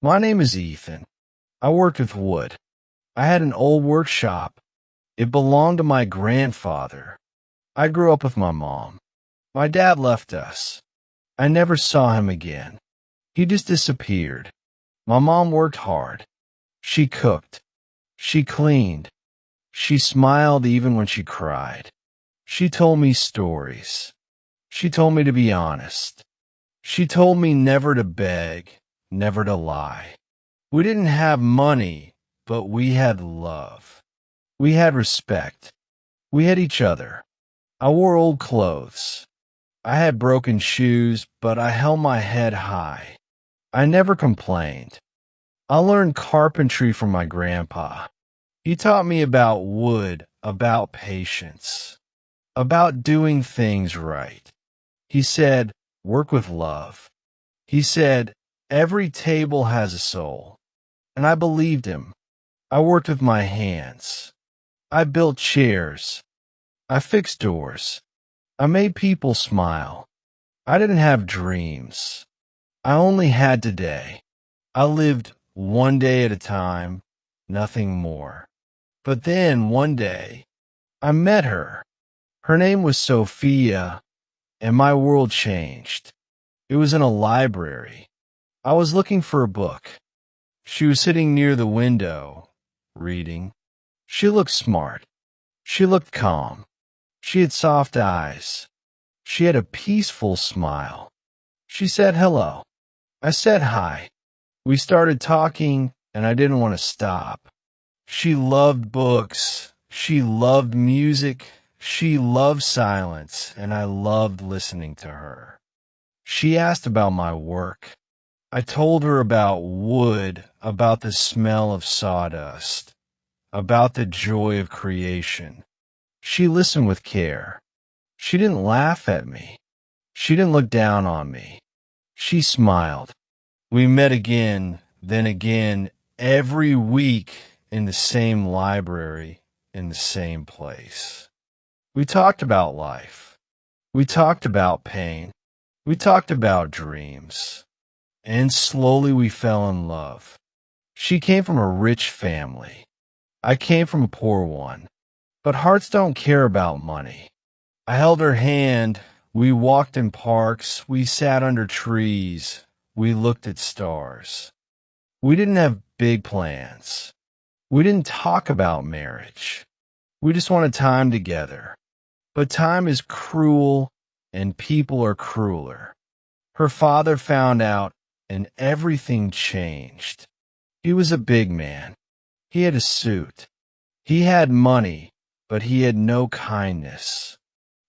My name is Ethan. I worked with wood. I had an old workshop. It belonged to my grandfather. I grew up with my mom. My dad left us. I never saw him again. He just disappeared. My mom worked hard. She cooked. She cleaned. She smiled even when she cried. She told me stories. She told me to be honest. She told me never to beg, never to lie. We didn't have money, but we had love. We had respect. We had each other. I wore old clothes. I had broken shoes, but I held my head high. I never complained. I learned carpentry from my grandpa. He taught me about wood, about patience, about doing things right. He said, work with love. He said, every table has a soul. And I believed him. I worked with my hands. I built chairs. I fixed doors. I made people smile. I didn't have dreams. I only had today. I lived one day at a time, nothing more. But then one day, I met her. Her name was Sophia, and my world changed. It was in a library. I was looking for a book. She was sitting near the window, reading. She looked smart. She looked calm. She had soft eyes. She had a peaceful smile. She said hello. I said hi. We started talking, and I didn't want to stop. She loved books. She loved music. She loved silence, and I loved listening to her. She asked about my work. I told her about wood, about the smell of sawdust, about the joy of creation. She listened with care. She didn't laugh at me. She didn't look down on me. She smiled. We met again, then again, every week in the same library, in the same place. We talked about life. We talked about pain. We talked about dreams. And slowly we fell in love. She came from a rich family. I came from a poor one. But hearts don't care about money. I held her hand. We walked in parks. We sat under trees. We looked at stars. We didn't have big plans. We didn't talk about marriage. We just wanted time together. But time is cruel, and people are crueler. Her father found out, and everything changed. He was a big man. He had a suit. He had money, but he had no kindness.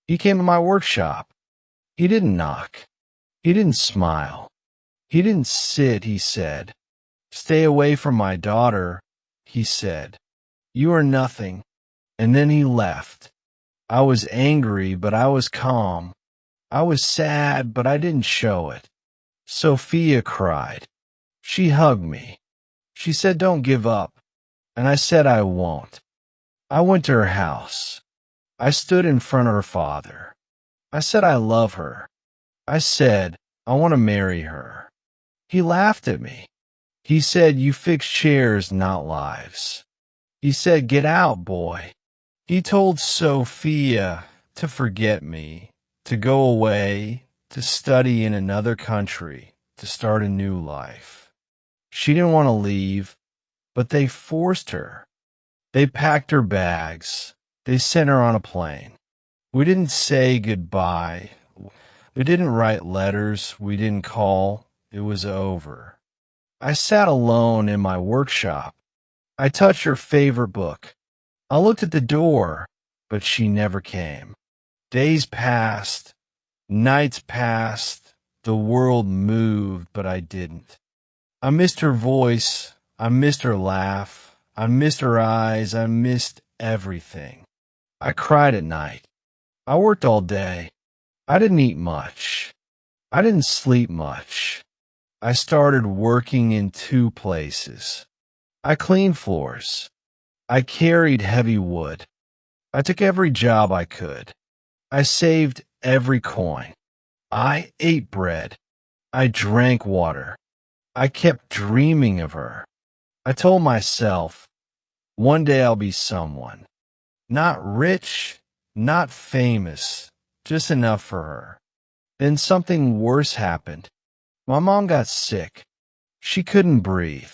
He came to my workshop. He didn't knock. He didn't smile. He didn't sit, he said. Stay away from my daughter, he said. You are nothing. And then he left. I was angry, but I was calm. I was sad, but I didn't show it. Sophia cried. She hugged me. She said, don't give up. And I said, I won't. I went to her house. I stood in front of her father. I said, I love her. I said, I want to marry her. He laughed at me. He said, you fix chairs, not lives. He said, get out, boy. He told Sophia to forget me, to go away, to study in another country, to start a new life. She didn't want to leave, but they forced her. They packed her bags. They sent her on a plane. We didn't say goodbye. We didn't write letters. We didn't call. It was over. I sat alone in my workshop. I touched her favorite book. I looked at the door, but she never came. Days passed. Nights passed. The world moved, but I didn't. I missed her voice. I missed her laugh. I missed her eyes. I missed everything. I cried at night. I worked all day. I didn't eat much. I didn't sleep much. I started working in 2 places. I cleaned floors. I carried heavy wood. I took every job I could. I saved every coin. I ate bread. I drank water. I kept dreaming of her. I told myself, one day I'll be someone. Not rich, not famous, just enough for her. Then something worse happened. My mom got sick. She couldn't breathe.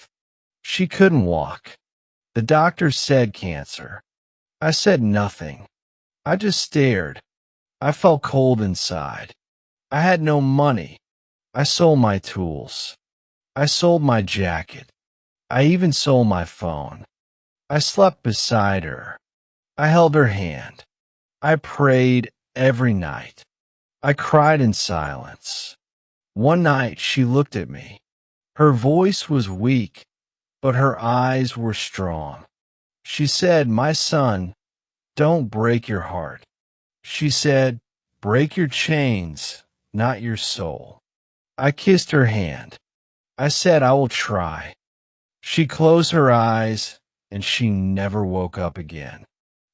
She couldn't walk. The doctor said cancer. I said nothing. I just stared. I felt cold inside. I had no money. I sold my tools. I sold my jacket. I even sold my phone. I slept beside her. I held her hand. I prayed every night. I cried in silence. One night she looked at me. Her voice was weak, but her eyes were strong. She said, "My son, don't break your heart." She said, "Break your chains, not your soul." I kissed her hand. I said, "I will try." She closed her eyes, and she never woke up again.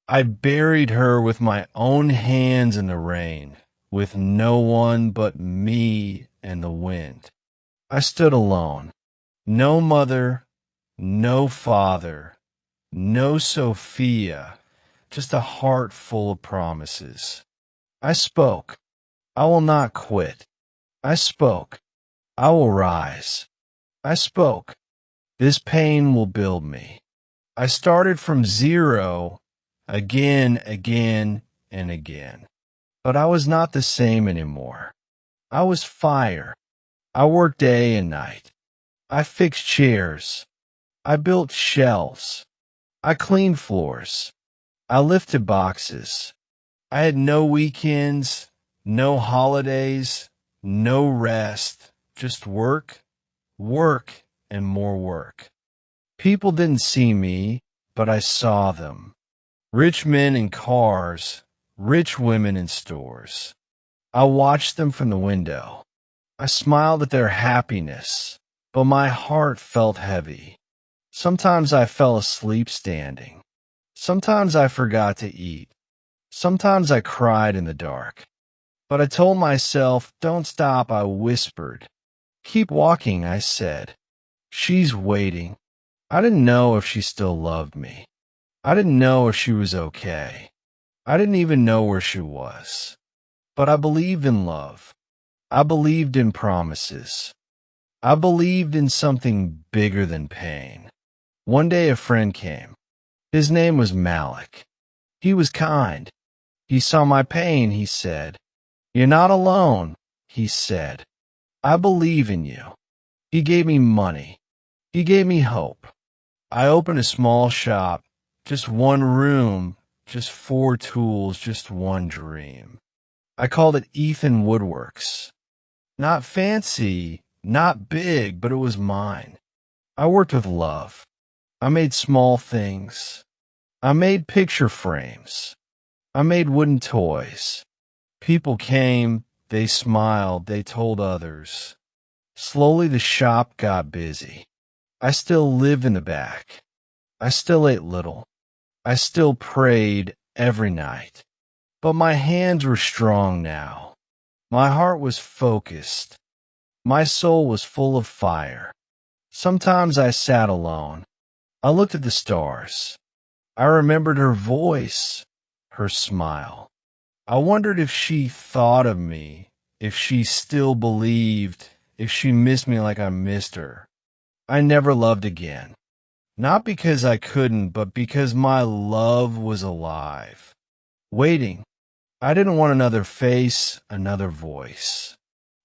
I buried her with my own hands in the rain, with no one but me and the wind. I stood alone. No mother, no father, no Sophia, just a heart full of promises. I spoke. I will not quit. I spoke. I will rise. I spoke. This pain will build me. I started from zero again, and again. But I was not the same anymore. I was fire. I worked day and night. I fixed chairs. I built shelves. I cleaned floors. I lifted boxes. I had no weekends, no holidays, no rest, just work, work, and more work. People didn't see me, but I saw them. Rich men in cars, rich women in stores. I watched them from the window. I smiled at their happiness, but my heart felt heavy. Sometimes I fell asleep standing. Sometimes I forgot to eat. Sometimes I cried in the dark. But I told myself, "Don't stop," I whispered. "Keep walking," I said. "She's waiting." I didn't know if she still loved me. I didn't know if she was okay. I didn't even know where she was. But I believed in love. I believed in promises. I believed in something bigger than pain. One day a friend came. His name was Malik. He was kind. He saw my pain, he said. "You're not alone," he said. "I believe in you." He gave me money. He gave me hope. I opened a small shop, just one room, just 4 tools, just one dream. I called it Ethan Woodworks. Not fancy, not big, but it was mine. I worked with love. I made small things. I made picture frames. I made wooden toys. People came, they smiled, they told others. Slowly the shop got busy. I still lived in the back. I still ate little. I still prayed every night. But my hands were strong now. My heart was focused. My soul was full of fire. Sometimes I sat alone. I looked at the stars. I remembered her voice, her smile. I wondered if she thought of me, if she still believed, if she missed me like I missed her. I never loved again. Not because I couldn't, but because my love was alive. Waiting. I didn't want another face, another voice.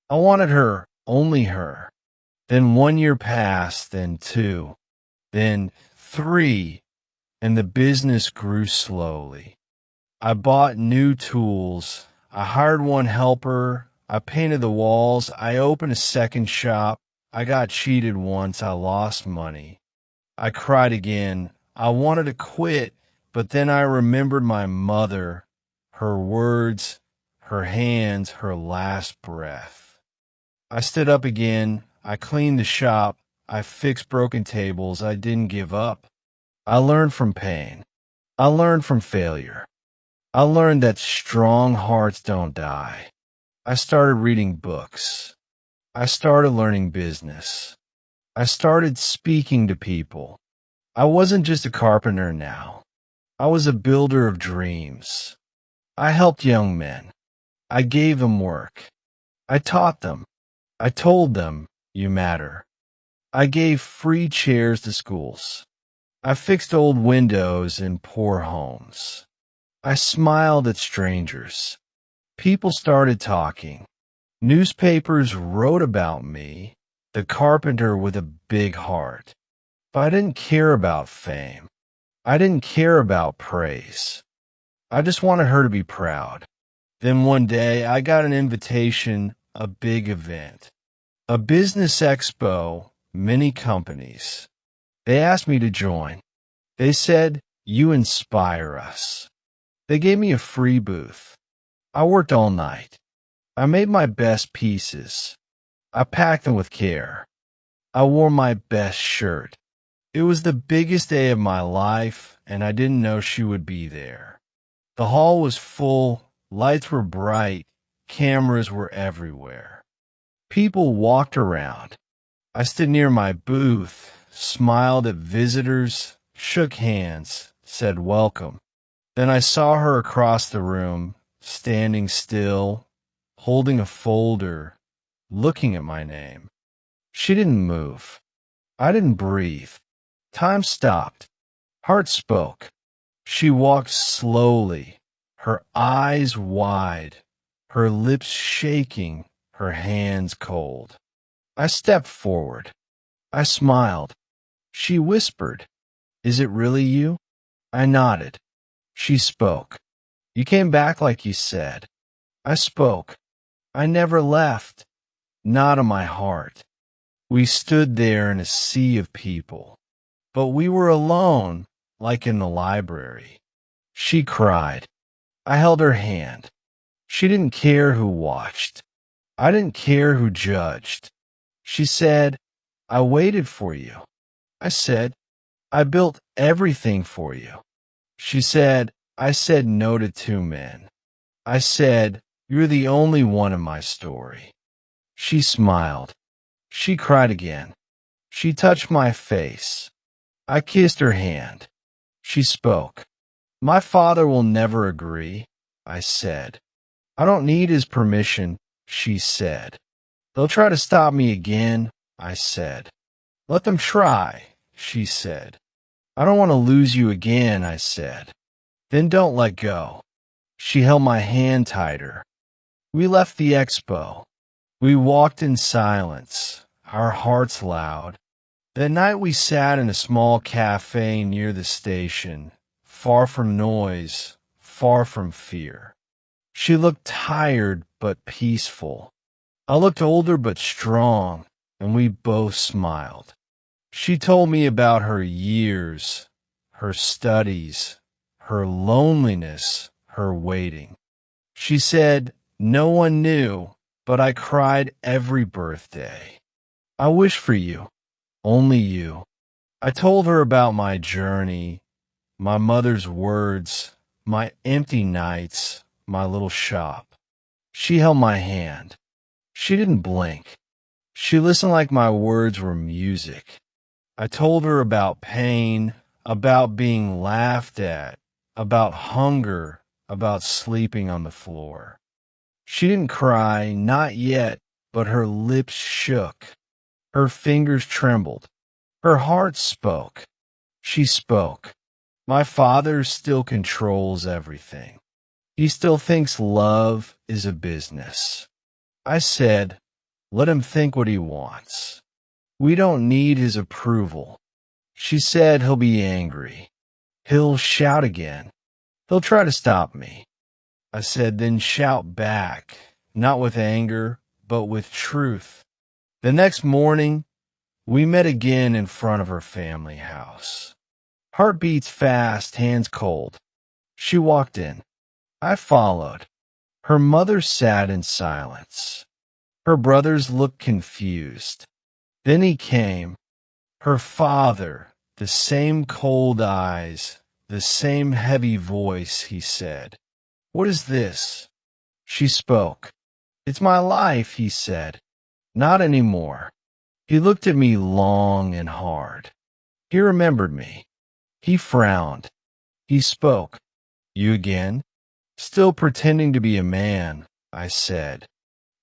I wanted her, only her. Then 1 year passed, then 2, then 3, and the business grew slowly. I bought new tools. I hired one helper. I painted the walls. I opened a second shop. I got cheated once. I lost money. I cried again. I wanted to quit, but then I remembered my mother, her words, her hands, her last breath. I stood up again. I cleaned the shop. I fixed broken tables. I didn't give up. I learned from pain. I learned from failure. I learned that strong hearts don't die. I started reading books. I started learning business. I started speaking to people. I wasn't just a carpenter now. I was a builder of dreams. I helped young men. I gave them work. I taught them. I told them, you matter. I gave free chairs to schools. I fixed old windows in poor homes. I smiled at strangers. People started talking. Newspapers wrote about me, the carpenter with a big heart. But I didn't care about fame. I didn't care about praise. I just wanted her to be proud. Then one day I got an invitation, a big event, a business expo, many companies. They asked me to join. They said, you inspire us. They gave me a free booth. I worked all night. I made my best pieces. I packed them with care. I wore my best shirt. It was the biggest day of my life, and I didn't know she would be there. The hall was full, lights were bright, cameras were everywhere. People walked around. I stood near my booth, smiled at visitors, shook hands, said welcome. Then I saw her across the room, standing still, holding a folder, looking at my name. She didn't move. I didn't breathe. Time stopped. Heart spoke. She walked slowly, her eyes wide, her lips shaking, her hands cold. I stepped forward. I smiled. She whispered, "Is it really you?" I nodded. She spoke. "You came back like you said." I spoke. "I never left. Not in my heart." We stood there in a sea of people. But we were alone, like in the library. She cried. I held her hand. She didn't care who watched. I didn't care who judged. She said, "I waited for you." I said, "I built everything for you." She said, "I said no to 2 men." I said, "You're the only one in my story." She smiled. She cried again. She touched my face. I kissed her hand. She spoke. "My father will never agree," I said. "I don't need his permission," she said. "They'll try to stop me again," I said. "Let them try," she said. "I don't want to lose you again," I said. "Then don't let go." She held my hand tighter. We left the expo. We walked in silence, our hearts loud. That night we sat in a small cafe near the station, far from noise, far from fear. She looked tired but peaceful. I looked older but strong, and we both smiled. She told me about her years, her studies, her loneliness, her waiting. She said, "No one knew, but I cried every birthday. I wish for you, only you." I told her about my journey, my mother's words, my empty nights, my little shop. She held my hand. She didn't blink. She listened like my words were music. I told her about pain, about being laughed at, about hunger, about sleeping on the floor. She didn't cry, not yet, but her lips shook. Her fingers trembled. Her heart spoke. She spoke. "My father still controls everything. He still thinks love is a business." I said, "Let him think what he wants. We don't need his approval." She said, "He'll be angry. He'll shout again. He'll try to stop me." I said, "Then shout back, not with anger, but with truth." The next morning, we met again in front of her family house. Heartbeats fast, hands cold. She walked in. I followed. Her mother sat in silence. Her brothers looked confused. Then he came. Her father, the same cold eyes, the same heavy voice, he said, "What is this?" She spoke. "It's my life," he said. "Not anymore." He looked at me long and hard. He remembered me. He frowned. He spoke. You again? Still pretending to be a man, I said.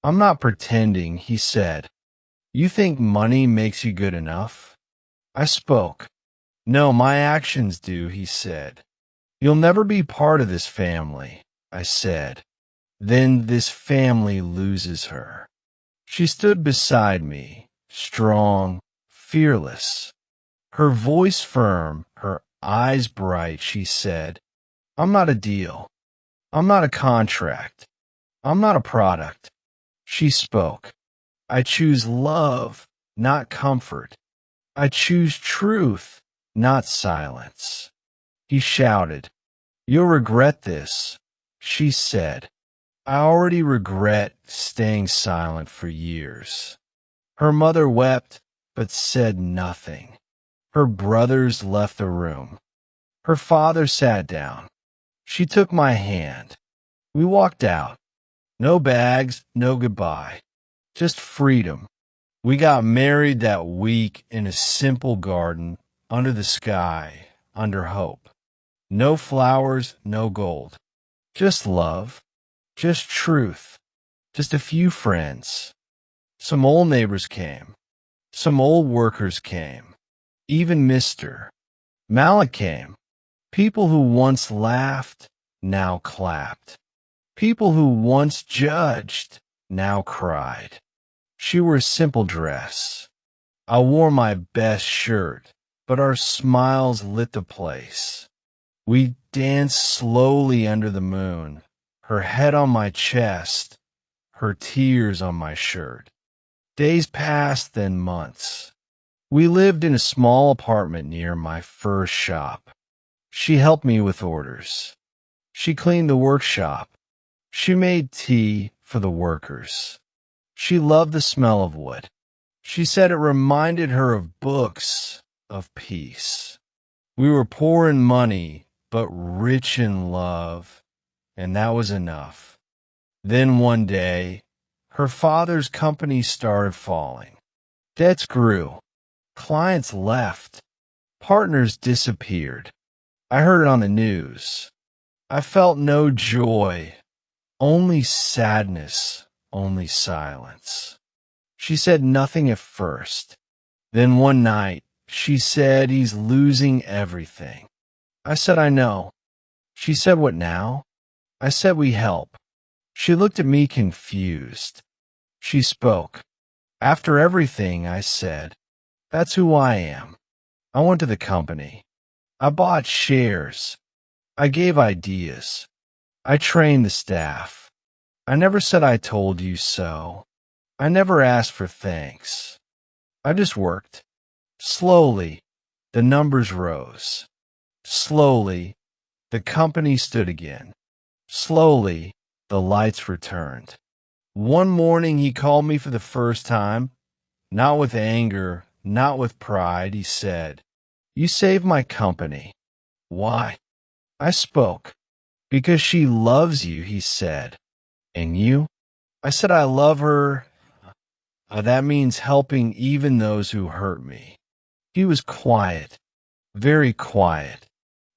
I'm not pretending, he said. You think money makes you good enough? I spoke. No, my actions do, he said. You'll never be part of this family, I said. Then this family loses her. She stood beside me, strong, fearless. Her voice firm, her eyes bright, she said, I'm not a deal. I'm not a contract. I'm not a product. She spoke. I choose love, not comfort. I choose truth, not silence. He shouted, You'll regret this, she said. I already regret staying silent for years. Her mother wept, but said nothing. Her brothers left the room. Her father sat down. She took my hand. We walked out. No bags, no goodbye. Just freedom. We got married that week in a simple garden, under the sky, under hope. No flowers, no gold. Just love. Just truth. Just a few friends. Some old neighbors came. Some old workers came. Even Mr. Malik came. People who once laughed, now clapped. People who once judged, now cried. She wore a simple dress. I wore my best shirt, but our smiles lit the place. We danced slowly under the moon, her head on my chest, her tears on my shirt. Days passed, then months. We lived in a small apartment near my first shop. She helped me with orders. She cleaned the workshop. She made tea for the workers. She loved the smell of wood. She said it reminded her of books, of peace. We were poor in money, but rich in love, and that was enough. Then one day, her father's company started falling. Debts grew. Clients left. Partners disappeared. I heard it on the news. I felt no joy, only sadness, only silence. She said nothing at first. Then one night, she said he's losing everything. I said, I know. She said, what now? I said, we help. She looked at me confused. She spoke. After everything, I said, that's who I am. I went to the company. I bought shares. I gave ideas. I trained the staff. I never said I told you so. I never asked for thanks. I just worked. Slowly, the numbers rose. Slowly, the company stood again. Slowly, the lights returned. One morning he called me for the first time, not with anger, not with pride. He said, you saved my company. Why? I spoke. Because she loves you, he said. And you? I said I love her. That means helping even those who hurt me. He was quiet, very quiet.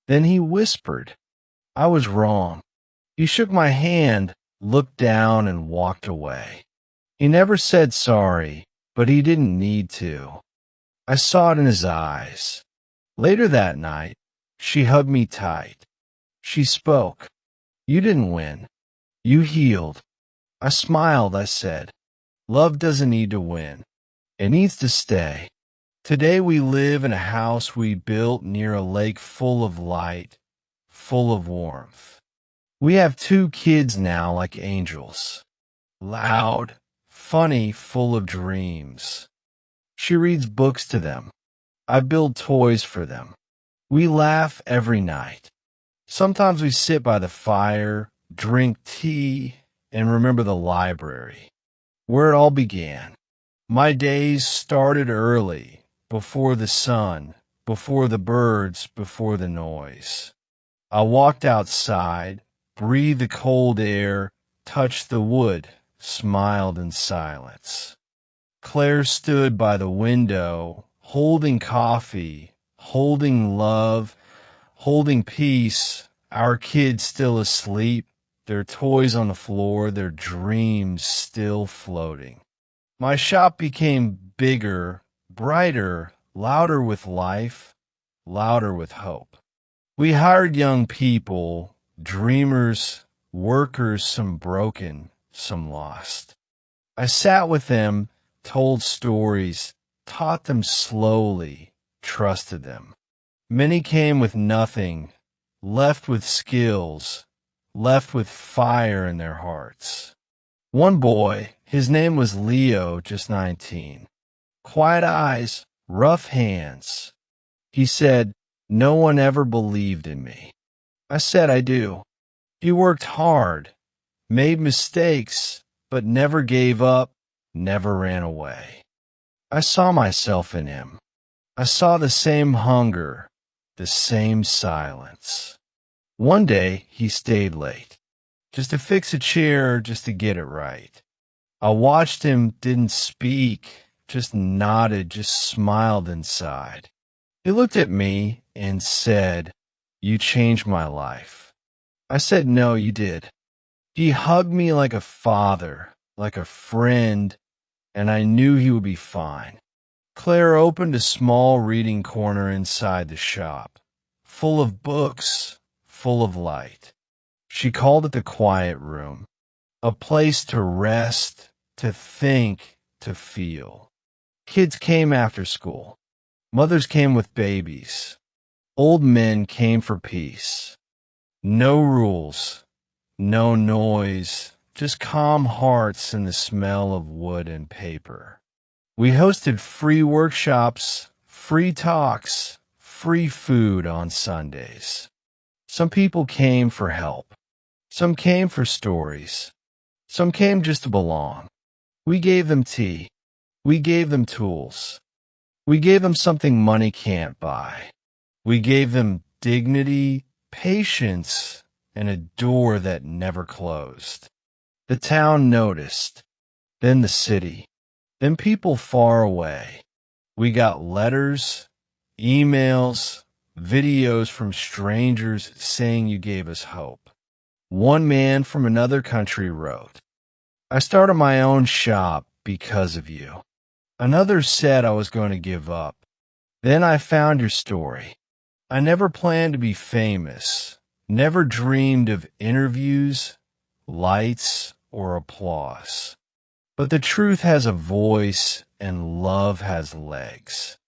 Then he whispered, I was wrong. He shook my hand, looked down, and walked away. He never said sorry, but he didn't need to. I saw it in his eyes. Later that night, she hugged me tight. She spoke. You didn't win. You healed. I smiled. I said, love doesn't need to win. It needs to stay. Today we live in a house we built near a lake full of light, full of warmth. We have 2 kids now like angels. Loud, funny, full of dreams. She reads books to them. I build toys for them. We laugh every night. Sometimes we sit by the fire, drink tea, and remember the library, where it all began. My days started early, before the sun, before the birds, before the noise. I walked outside, breathed the cold air, touched the wood, smiled in silence. Claire stood by the window, holding coffee, holding love, holding peace, our kids still asleep, their toys on the floor, their dreams still floating. My shop became bigger, brighter, louder with life, louder with hope. We hired young people, dreamers, workers, some broken, some lost. I sat with them, told stories, taught them slowly, trusted them. Many came with nothing, left with skills, left with fire in their hearts. One boy, his name was Leo, just 19. Quiet eyes, rough hands. He said, "No one ever believed in me." I said, "I do." He worked hard, made mistakes, but never gave up, never ran away. I saw myself in him. I saw the same hunger, the same silence. One day, he stayed late, just to fix a chair, just to get it right. I watched him, didn't speak, just nodded, just smiled inside. He looked at me and said, "You changed my life." I said, "No, you did." He hugged me like a father, like a friend, and I knew he would be fine. Claire opened a small reading corner inside the shop, full of books, full of light. She called it the quiet room, a place to rest, to think, to feel. Kids came after school. Mothers came with babies. Old men came for peace. No rules, no noise, just calm hearts and the smell of wood and paper. We hosted free workshops, free talks, free food on Sundays. Some people came for help. Some came for stories. Some came just to belong. We gave them tea. We gave them tools. We gave them something money can't buy. We gave them dignity, patience, and a door that never closed. The town noticed, then the city, then people far away. We got letters, emails, videos from strangers saying you gave us hope. One man from another country wrote, "I started my own shop because of you." Another said I was going to give up. Then I found your story. I never planned to be famous, never dreamed of interviews, lights, or applause. But the truth has a voice and love has legs.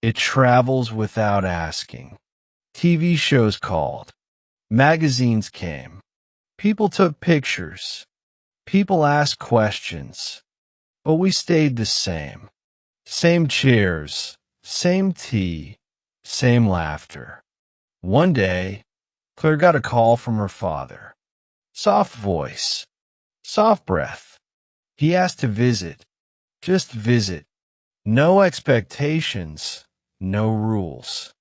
It travels without asking. TV shows called. Magazines came. People took pictures. People asked questions. But we stayed the same. Same chairs, same tea, same laughter. One day, Claire got a call from her father. Soft voice, soft breath. He asked to visit, just visit. No expectations, no rules.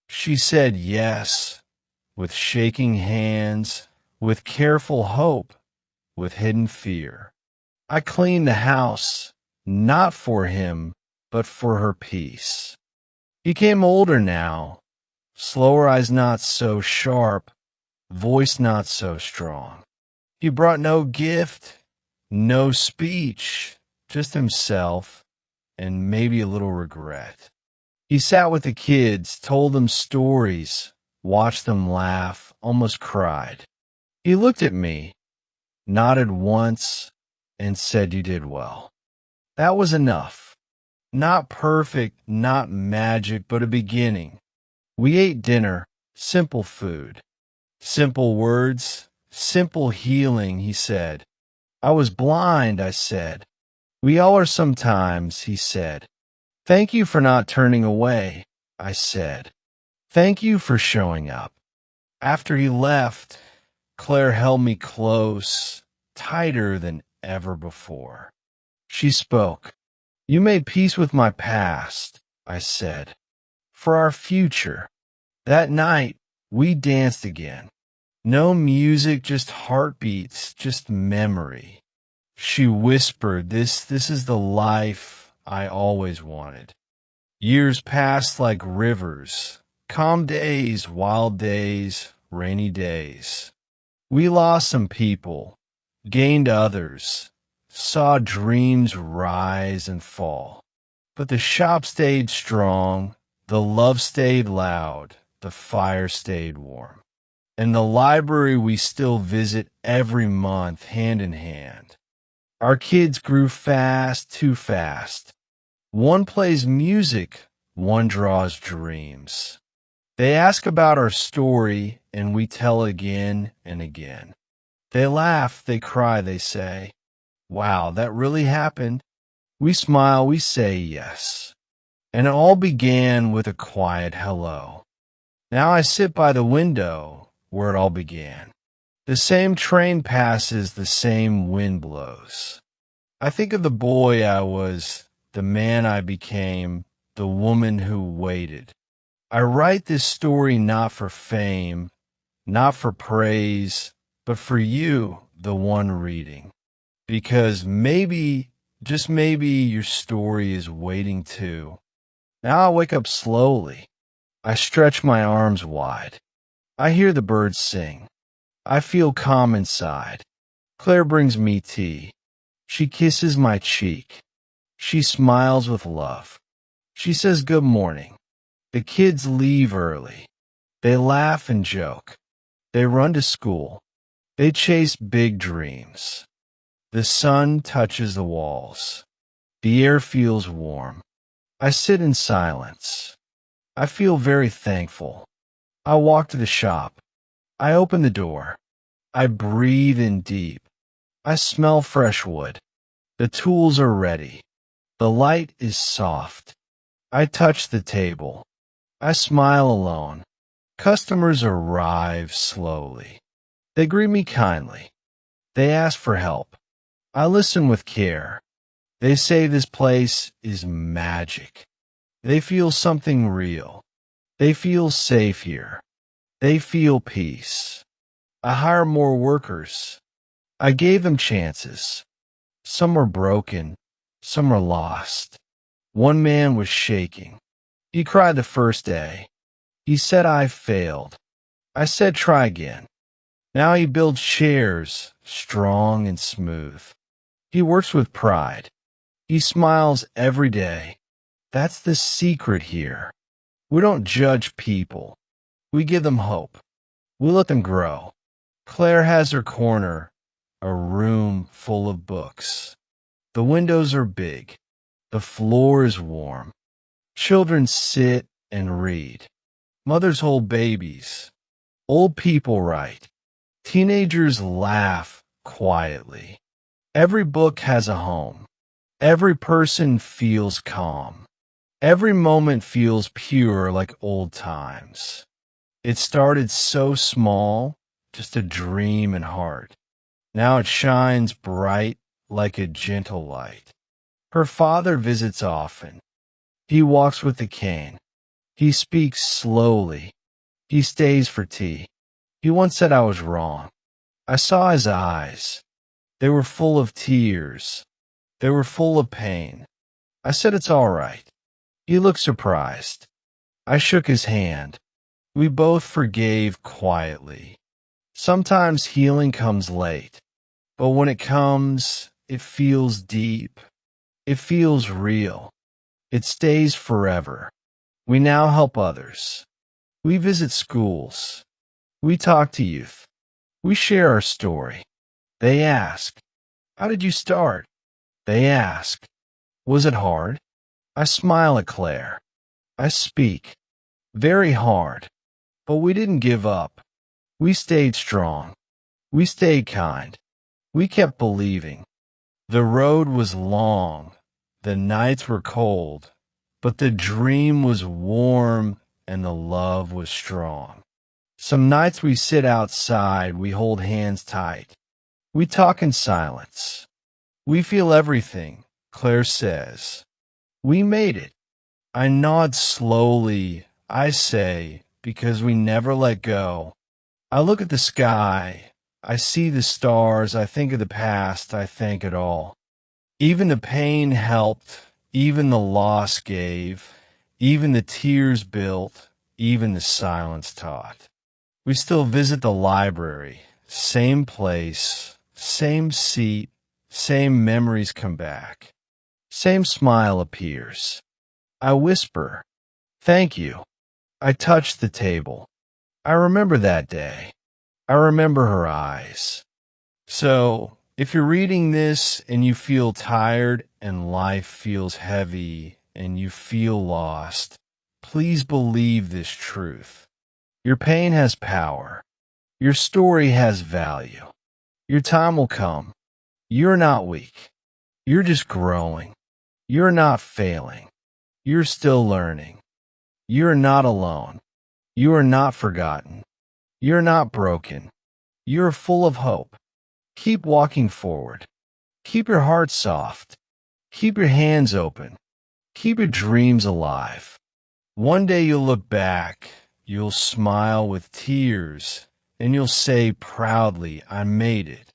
She said yes, with shaking hands, with careful hope, with hidden fear. I cleaned the house, not for him, but for her peace. He came older now, slower eyes not so sharp, voice not so strong. He brought no gift, no speech, just himself, and maybe a little regret. He sat with the kids, told them stories, watched them laugh, almost cried. He looked at me, nodded once, and said, "You did well." That was enough. Not perfect, not magic, but a beginning. We ate dinner, simple food, simple words, simple healing, he said. I was blind, I said. We all are sometimes, he said. Thank you for not turning away, I said. Thank you for showing up. After he left, Claire held me close, tighter than ever before. She spoke. "You made peace with my past," I said, "for our future." That night, we danced again. No music, just heartbeats, just memory. She whispered, This is the life I always wanted. Years passed like rivers, calm days, wild days, rainy days. We lost some people, gained others, saw dreams rise and fall. But the shop stayed strong, the love stayed loud, the fire stayed warm. And the library we still visit every month hand in hand. Our kids grew fast, too fast. One plays music, one draws dreams. They ask about our story, and we tell again and again. They laugh, they cry, they say, "Wow, that really happened." We smile, we say yes. And it all began with a quiet hello. Now I sit by the window where it all began. The same train passes, the same wind blows. I think of the boy I was, the man I became, the woman who waited. I write this story not for fame, not for praise, but for you, the one reading. Because maybe, just maybe, your story is waiting too. Now I wake up slowly. I stretch my arms wide. I hear the birds sing. I feel calm inside. Claire brings me tea. She kisses my cheek. She smiles with love. She says good morning. The kids leave early. They laugh and joke. They run to school. They chase big dreams. The sun touches the walls. The air feels warm. I sit in silence. I feel very thankful. I walk to the shop. I open the door. I breathe in deep. I smell fresh wood. The tools are ready. The light is soft. I touch the table. I smile alone. Customers arrive slowly. They greet me kindly. They ask for help. I listen with care. They say this place is magic. They feel something real. They feel safe here. They feel peace. I hire more workers. I gave them chances. Some were broken. Some were lost. One man was shaking. He cried the first day. He said I failed. I said try again. Now he builds chairs, strong and smooth. He works with pride. He smiles every day. That's the secret here. We don't judge people. We give them hope. We let them grow. Claire has her corner, a room full of books. The windows are big. The floor is warm. Children sit and read. Mothers hold babies. Old people write. Teenagers laugh quietly. Every book has a home. Every person feels calm. Every moment feels pure like old times. It started so small, just a dream and heart. Now it shines bright like a gentle light. Her father visits often. He walks with a cane. He speaks slowly. He stays for tea. He once said I was wrong. I saw his eyes. They were full of tears. They were full of pain. I said it's all right. He looked surprised. I shook his hand. We both forgave quietly. Sometimes healing comes late, but when it comes, it feels deep. It feels real. It stays forever. We now help others. We visit schools. We talk to youth. We share our story. They ask, "How did you start?" They ask, "Was it hard?" I smile at Claire. I speak. Very hard. But we didn't give up. We stayed strong. We stayed kind. We kept believing. The road was long. The nights were cold. But the dream was warm and the love was strong. Some nights we sit outside, we hold hands tight. We talk in silence. We feel everything, Claire says. We made it. I nod slowly. I say, because we never let go. I look at the sky. I see the stars. I think of the past. I thank it all. Even the pain helped. even the loss gave, even the tears built, even the silence taught. We still visit the library, same place, same seat, same memories come back, same smile appears. I whisper, "Thank you." I touch the table. I remember that day. I remember her eyes. So, if you're reading this and you feel tired and life feels heavy and you feel lost, please believe this truth. Your pain has power. Your story has value. Your time will come. You're not weak. You're just growing. You're not failing. You're still learning. You're not alone. You are not forgotten. You're not broken. You're full of hope. Keep walking forward. Keep your heart soft. Keep your hands open. Keep your dreams alive. One day you'll look back, you'll smile with tears, and you'll say proudly, "I made it.